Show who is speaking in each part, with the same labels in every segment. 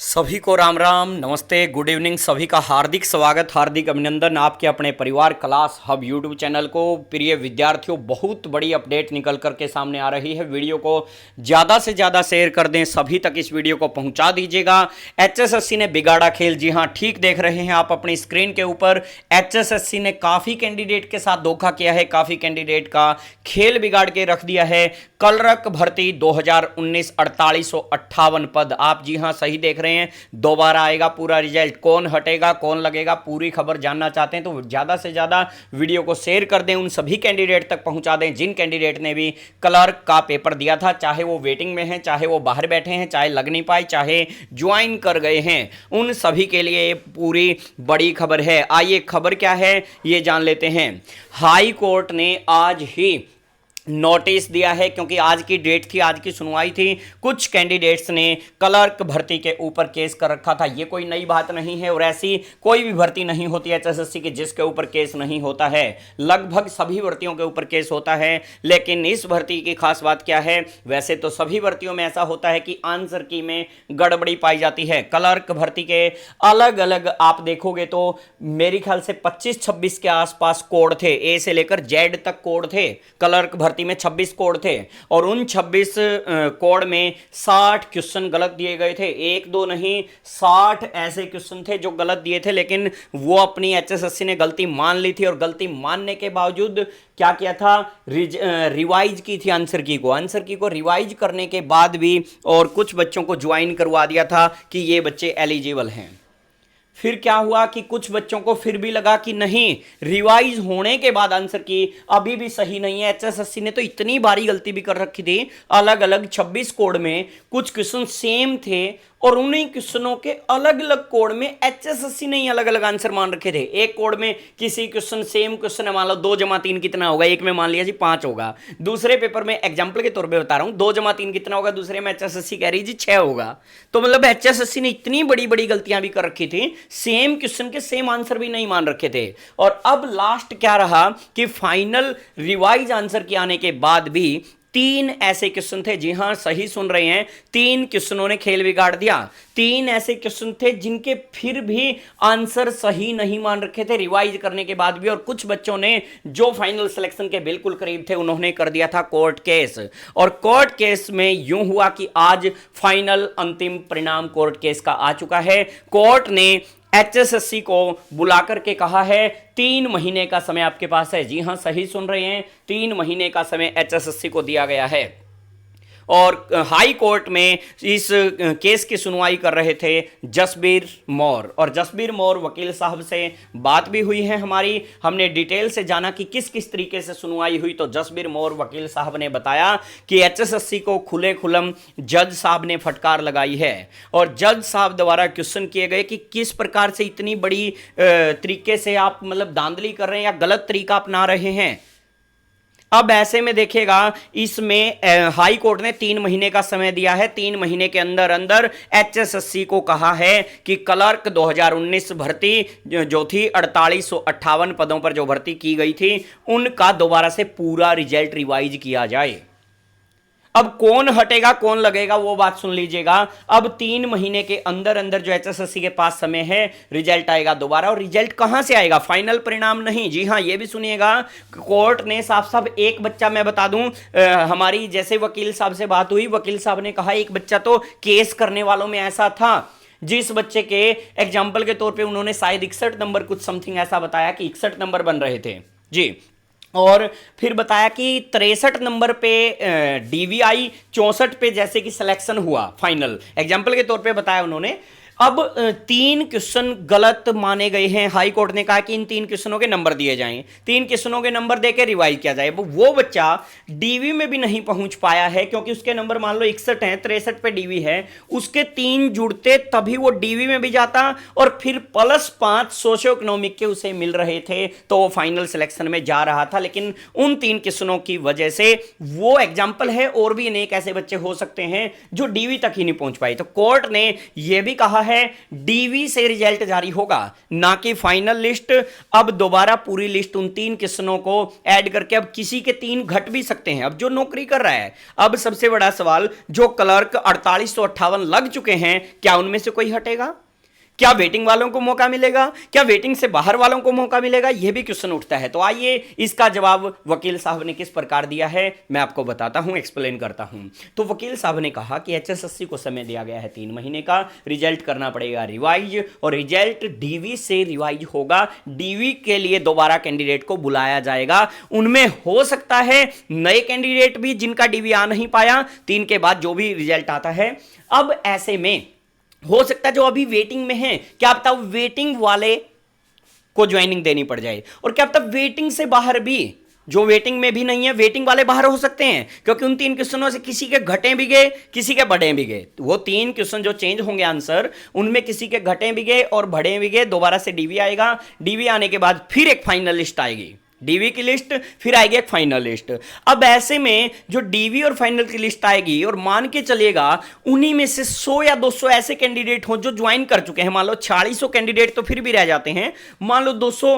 Speaker 1: सभी को राम राम नमस्ते गुड इवनिंग। सभी का हार्दिक स्वागत हार्दिक अभिनंदन आपके अपने परिवार क्लास हब यूट्यूब चैनल को। प्रिय विद्यार्थियों, बहुत बड़ी अपडेट निकल कर के सामने आ रही है। वीडियो को ज़्यादा से ज़्यादा शेयर कर दें, सभी तक इस वीडियो को पहुंचा दीजिएगा। एचएसएससी ने बिगाड़ा खेल। जी हाँ, ठीक देख रहे हैं आप अपनी स्क्रीन के ऊपर। एचएसएससी ने काफ़ी कैंडिडेट के साथ धोखा किया है, काफ़ी कैंडिडेट का खेल बिगाड़ के रख दिया है। क्लर्क भर्ती 2019 4858 पद। आप जी हाँ सही देख रहे हैं, दोबारा आएगा पूरा रिजल्ट। कौन हटेगा कौन लगेगा, पूरी खबर जानना चाहते हैं तो ज़्यादा से ज़्यादा वीडियो को शेयर कर दें, उन सभी कैंडिडेट तक पहुंचा दें जिन कैंडिडेट ने भी क्लर्क का पेपर दिया था, चाहे वो वेटिंग में हैं, चाहे वो बाहर बैठे हैं, चाहे लग नहीं पाए, चाहे ज्वाइन कर गए हैं। उन सभी के लिए पूरी बड़ी खबर है। आइए खबर क्या है ये जान लेते हैं। हाई कोर्ट ने आज ही नोटिस दिया है, क्योंकि आज की डेट थी, आज की सुनवाई थी। कुछ कैंडिडेट्स ने क्लर्क भर्ती के ऊपर केस कर रखा था। ये कोई नई बात नहीं है और ऐसी कोई भी भर्ती नहीं होती है एचएसएससी की जिसके ऊपर केस नहीं होता है। लगभग सभी भर्तियों के ऊपर केस होता है, लेकिन इस भर्ती की खास बात क्या है? वैसे तो सभी भर्तियों में ऐसा होता है कि आंसर की में गड़बड़ी पाई जाती है। क्लर्क भर्ती के अलग अलग आप देखोगे तो मेरे ख्याल से 25-26 के आसपास कोड थे, ए से लेकर जेड तक कोड थे। क्लर्क भर्ती में 26 कोड थे और उन 26 कोड में 60 क्वेश्चन गलत दिए गए थे। एक दो नहीं, 60 ऐसे क्वेश्चन थे जो गलत दिए थे, लेकिन वो अपनी एचएसएससी ने गलती मान ली थी और गलती मानने के बावजूद क्या किया था? रिवाइज की थी आंसर की को रिवाइज करने के बाद भी और कुछ बच्चों को ज्वाइन करवा दिया था कि ये बच्चे एलिजिबल हैं। फिर क्या हुआ कि कुछ बच्चों को फिर भी लगा कि नहीं, रिवाइज होने के बाद आंसर की अभी भी सही नहीं है। एचएसएससी ने तो इतनी बारी गलती भी कर रखी थी, अलग अलग 26 कोड में कुछ क्वेश्चन सेम थे और उन्हीं क्वेश्चनों के अलग अलग कोड में एचएसएससी ने अलग अलग आंसर मान रखे थे। एक कोड में किसी क्वेश्चन सेम क्वेश्चन है, मान लो 2 जमा 3 कितना होगा, एक में मान लिया जी 5 होगा। दूसरे पेपर में एग्जाम्पल के तौर पे बता रहा हूं, 2 जमा 3 कितना होगा, दूसरे में एचएसएससी कह रही जी 6 होगा। तो मतलब एचएसएससी ने इतनी बड़ी बड़ी गलतियां भी कर रखी थी, सेम क्वेश्चन के सेम आंसर भी नहीं मान रखे थे। और अब लास्ट क्या रहा कि फाइनल रिवाइज आंसर के आने के बाद भी 3 ऐसे क्वेश्चन थे। जी हां सही सुन रहे हैं, 3 क्वेश्चनों ने खेल बिगाड़ दिया। 3 ऐसे क्वेश्चन थे जिनके फिर भी आंसर सही नहीं मान रखे थे रिवाइज करने के बाद भी, और कुछ बच्चों ने जो फाइनल सिलेक्शन के बिल्कुल करीब थे उन्होंने कर दिया था कोर्ट केस। और कोर्ट केस में यूं हुआ कि आज फाइनल अंतिम परिणाम कोर्ट केस का आ चुका है। कोर्ट ने एचएसएससी को बुला करके कहा है 3 महीने का समय आपके पास है। जी हां सही सुन रहे हैं, 3 महीने का समय एचएसएससी को दिया गया है। और हाई कोर्ट में इस केस की सुनवाई कर रहे थे जसबीर मौर्य, और जसबीर मौर्य वकील साहब से बात भी हुई है हमारी। हमने डिटेल से जाना कि किस किस तरीके से सुनवाई हुई। तो जसबीर मौर्य वकील साहब ने बताया कि एचएसएससी को खुले खुलम जज साहब ने फटकार लगाई है और जज साहब द्वारा क्वेश्चन किए गए कि किस प्रकार से इतनी बड़ी तरीके से आप मतलब धांधली कर रहे हैं या गलत तरीका अपना रहे हैं। अब ऐसे में देखिएगा, इसमें हाई कोर्ट ने 3 महीने का समय दिया है। 3 महीने के अंदर अंदर एचएसएससी को कहा है कि क्लर्क 2019 भर्ती जो थी 4858 पदों पर जो भर्ती की गई थी उनका दोबारा से पूरा रिजल्ट रिवाइज किया जाए। अब कौन हटेगा कौन लगेगा वो बात सुन लीजिएगा। अब 3 महीने के अंदर अंदर जो एचएसएससी के पास समय है, रिजल्ट आएगा दोबारा। और रिजल्ट कहां से आएगा? फाइनल परिणाम नहीं। जी हां ये भी सुनिएगा, कोर्ट ने साफ साफ एक बच्चा, मैं बता दूं हमारी जैसे वकील साहब से बात हुई, वकील साहब ने कहा एक बच्चा तो केस करने वालों में ऐसा था जिस बच्चे के एग्जाम्पल के तौर पर उन्होंने शायद 61 नंबर कुछ समथिंग ऐसा बताया कि 61 नंबर बन रहे थे जी। और फिर बताया कि 63 नंबर पे डीवीआई, 64 पे जैसे कि सिलेक्शन हुआ फाइनल, एग्जाम्पल के तौर पे बताया उन्होंने। अब 3 क्वेश्चन गलत माने गए हैं। हाई कोर्ट ने कहा कि इन 3 क्वेश्चनों के नंबर दिए जाएं, 3 क्वेश्चनों के नंबर देकर रिवाइज किया जाए। वो बच्चा डीवी में भी नहीं पहुंच पाया है क्योंकि उसके नंबर मान लो 61 है, 63 पे डीवी है, उसके 3 जुड़ते तभी वो डीवी में भी जाता और फिर +5 सोशियो इकोनॉमिक के उसे मिल रहे थे तो वो फाइनल सिलेक्शन में जा रहा था। लेकिन उन 3 क्वेश्चनों की वजह से वो एग्जाम्पल है, और भी अनेक ऐसे बच्चे हो सकते हैं जो डीवी तक ही नहीं पहुंच पाए। तो कोर्ट ने यह भी कहा है डीवी से रिजल्ट जारी होगा, ना कि फाइनल लिस्ट। अब दोबारा पूरी लिस्ट उन 3 क्वेश्चनों को ऐड करके अब किसी के 3 घट भी सकते हैं। अब जो नौकरी कर रहा है, अब सबसे बड़ा सवाल, जो क्लर्क 4858 लग चुके हैं, क्या उनमें से कोई हटेगा? क्या वेटिंग वालों को मौका मिलेगा? क्या वेटिंग से बाहर वालों को मौका मिलेगा? यह भी क्वेश्चन उठता है। तो आइए इसका जवाब वकील साहब ने किस प्रकार दिया है मैं आपको बताता हूं, एक्सप्लेन करता हूं। तो वकील साहब ने कहा कि एचएसएससी को समय दिया गया है 3 महीने का, रिजल्ट करना पड़ेगा रिवाइज, और रिजल्ट डीवी से रिवाइज होगा। डीवी के लिए दोबारा कैंडिडेट को बुलाया जाएगा। उनमें हो सकता है नए कैंडिडेट भी जिनका डीवी आ नहीं पाया, 3 के बाद जो भी रिजल्ट आता है। अब ऐसे में हो सकता है जो अभी वेटिंग में है, क्या पता वेटिंग वाले को ज्वाइनिंग देनी पड़ जाए, और क्या पता वेटिंग से बाहर भी, जो वेटिंग में भी नहीं है, वेटिंग वाले बाहर हो सकते हैं, क्योंकि उन 3 क्वेश्चनों से किसी के घटे भी गए, किसी के बढ़े भी गए। वो 3 क्वेश्चन जो चेंज होंगे आंसर, उनमें किसी के घटे भी गए और बढ़े भी गए। दोबारा से डीवी आएगा, डीवी आने के बाद फिर एक फाइनल लिस्ट आएगी, डीवी की लिस्ट, फिर आएगी एक फाइनल लिस्ट। अब ऐसे में जो डीवी और फाइनल की लिस्ट आएगी, और मान के चलिएगा उन्हीं में से 100 या 200 ऐसे कैंडिडेट हो जो ज्वाइन कर चुके हैं। मान लो 4600 कैंडिडेट तो फिर भी रह जाते हैं, मान लो 200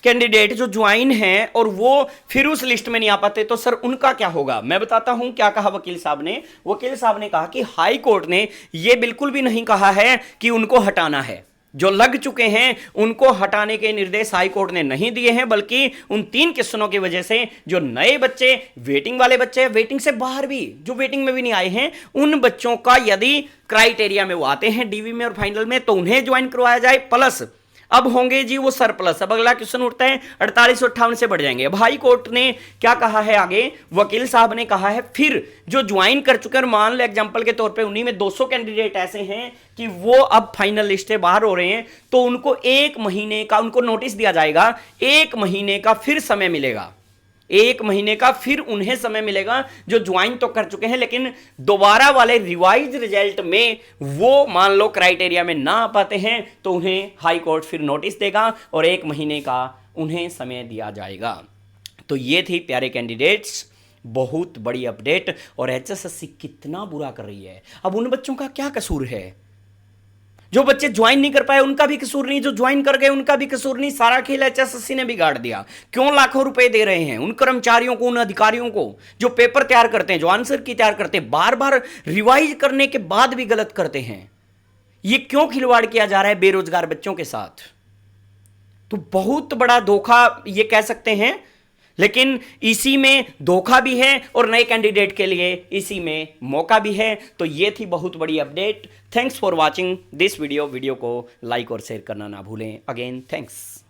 Speaker 1: कैंडिडेट जो ज्वाइन हैं और वो फिर उस लिस्ट में नहीं आ पाते, तो सर उनका क्या होगा? मैं बताता हूं क्या कहा वकील साहब ने। वकील साहब ने कहा कि हाई कोर्ट ने यह बिल्कुल भी नहीं कहा है कि उनको हटाना है। जो लग चुके हैं उनको हटाने के निर्देश हाई कोर्ट ने नहीं दिए हैं, बल्कि उन 3 क्वेश्चनों की वजह से जो नए बच्चे, वेटिंग वाले बच्चे, वेटिंग से बाहर भी, जो वेटिंग में भी नहीं आए हैं, उन बच्चों का यदि क्राइटेरिया में वो आते हैं डीवी में और फाइनल में, तो उन्हें ज्वाइन करवाया जाए। प्लस अब होंगे जी वो सरप्लस। अब अगला क्वेश्चन उठता है 4858 से बढ़ जाएंगे। अब हाई कोर्ट ने क्या कहा है आगे? वकील साहब ने कहा है फिर जो ज्वाइन कर चुके हैं, मान लो एग्जांपल के तौर पे उन्हीं में 200 कैंडिडेट ऐसे हैं कि वो अब फाइनल लिस्ट से बाहर हो रहे हैं, तो उनको 1 महीने का उनको नोटिस दिया जाएगा, 1 महीने का फिर समय मिलेगा। 1 महीने का फिर उन्हें समय मिलेगा जो ज्वाइन तो कर चुके हैं, लेकिन दोबारा वाले रिवाइज रिजल्ट में वो मान लो क्राइटेरिया में ना आ पाते हैं, तो उन्हें हाई कोर्ट फिर नोटिस देगा और 1 महीने का उन्हें समय दिया जाएगा। तो ये थी प्यारे कैंडिडेट्स बहुत बड़ी अपडेट। और एचएसएससी कितना बुरा कर रही है। अब उन बच्चों का क्या कसूर है? जो बच्चे ज्वाइन नहीं कर पाए उनका भी कसूर नहीं, जो ज्वाइन कर गए उनका भी कसूर नहीं। सारा खेल एचएसएससी ने बिगाड़ दिया। क्यों लाखों रुपए दे रहे हैं उन कर्मचारियों को, उन अधिकारियों को जो पेपर तैयार करते हैं, जो आंसर की तैयार करते हैं, बार बार रिवाइज करने के बाद भी गलत करते हैं। ये क्यों खिलवाड़ किया जा रहा है बेरोजगार बच्चों के साथ? तो बहुत बड़ा धोखा ये कह सकते हैं, लेकिन इसी में धोखा भी है और नए कैंडिडेट के लिए इसी में मौका भी है। तो ये थी बहुत बड़ी update. Thanks for watching this video को लाइक और शेयर करना ना भूलें। Again thanks.